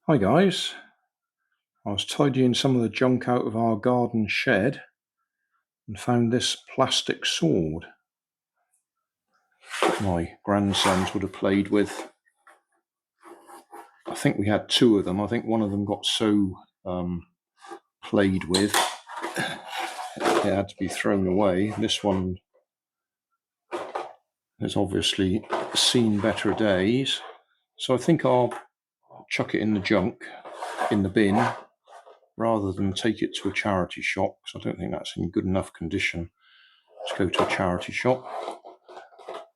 Hi guys, I was tidying some of the junk out of our garden shed and found this plastic sword that my grandsons would have played with. I think we had two of them. I think one of them got so played with it had to be thrown away. This one has obviously seen better days, so I think I'll chuck it in the junk, in the bin, rather than take it to a charity shop, because I don't think that's in good enough condition to go to a charity shop.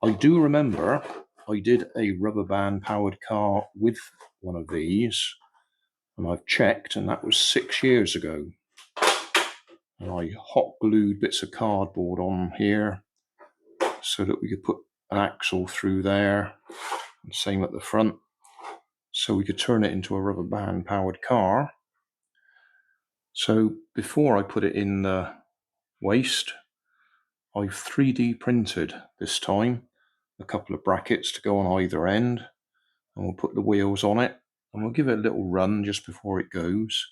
I do remember I did a rubber band powered car with one of these, and I've checked, and that was 6 years ago. And I hot glued bits of cardboard on here so that we could put an axle through there, and same at the front, so we could turn it into a rubber band powered car. So before I put it in the waste, I've 3D printed this time a couple of brackets to go on either end, and we'll put the wheels on it, and we'll give it a little run just before it goes.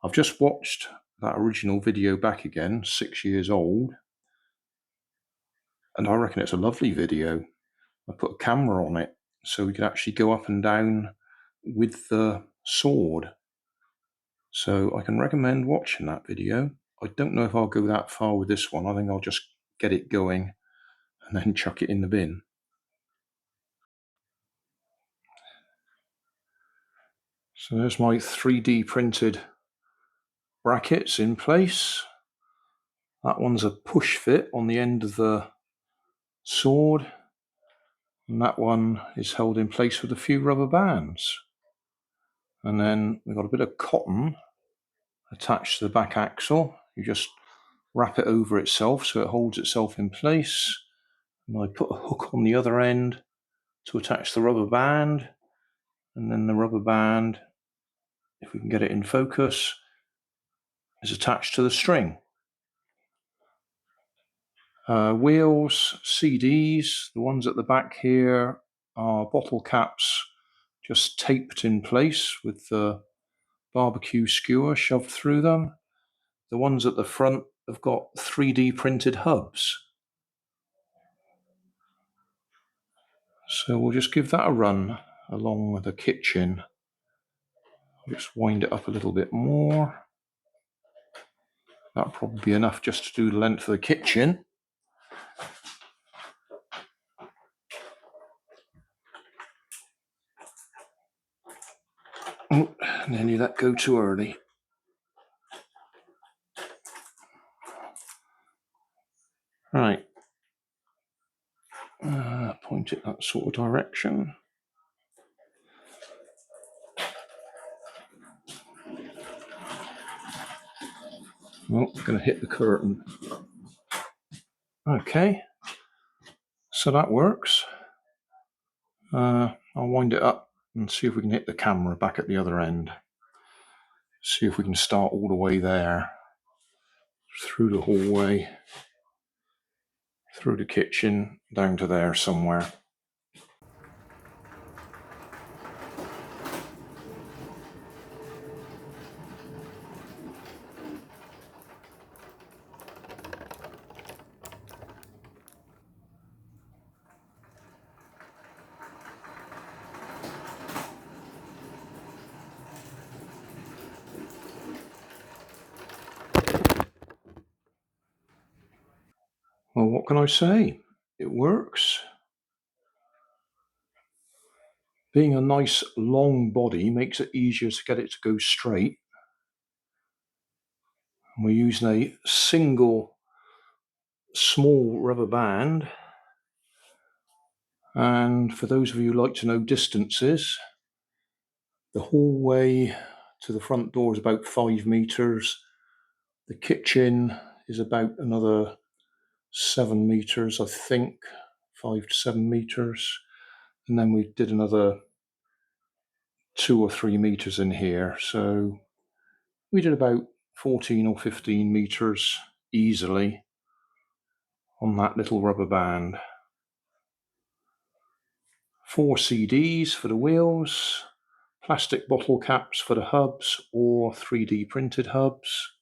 I've just watched that original video back again, 6 years old, and I reckon it's a lovely video. I put a camera on it so we can actually go up and down with the sword. So I can recommend watching that video. I don't know if I'll go that far with this one. I think I'll just get it going and then chuck it in the bin. So there's my 3D printed brackets in place. That one's a push fit on the end of the sword, and that one is held in place with a few rubber bands. And then we've got a bit of cotton attached to the back axle. You just wrap it over itself so it holds itself in place. And I put a hook on the other end to attach the rubber band, and then the rubber band, if we can get it in focus, is attached to the string. Wheels, CDs, the ones at the back here are bottle caps just taped in place with the barbecue skewer shoved through them. The ones at the front have got 3D printed hubs. So we'll just give that a run along the kitchen. I'll just wind it up a little bit more. That'll probably be enough just to do the length of the kitchen. Oh, nearly let go too early. Right. Point it that sort of direction. Well, I'm going to hit the curtain. Okay, so that works. I'll wind it up and see if we can hit the camera back at the other end. See if we can start all the way there, through the hallway, through the kitchen, down to there somewhere. Well, what can I say? It works. Being a nice long body makes it easier to get it to go straight. We're using a single small rubber band, and for those of you who like to know distances, the hallway to the front door is about 5 meters. The kitchen is about another 7 meters, I think, 5 to 7 meters, and then we did another 2 or 3 meters in here, so we did about 14 or 15 meters easily on that little rubber band. 4 CDs for the wheels, plastic bottle caps for the hubs or 3D printed hubs,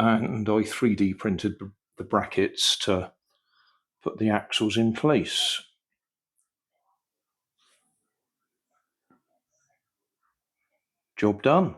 and I 3D printed the brackets to put the axles in place. Job done.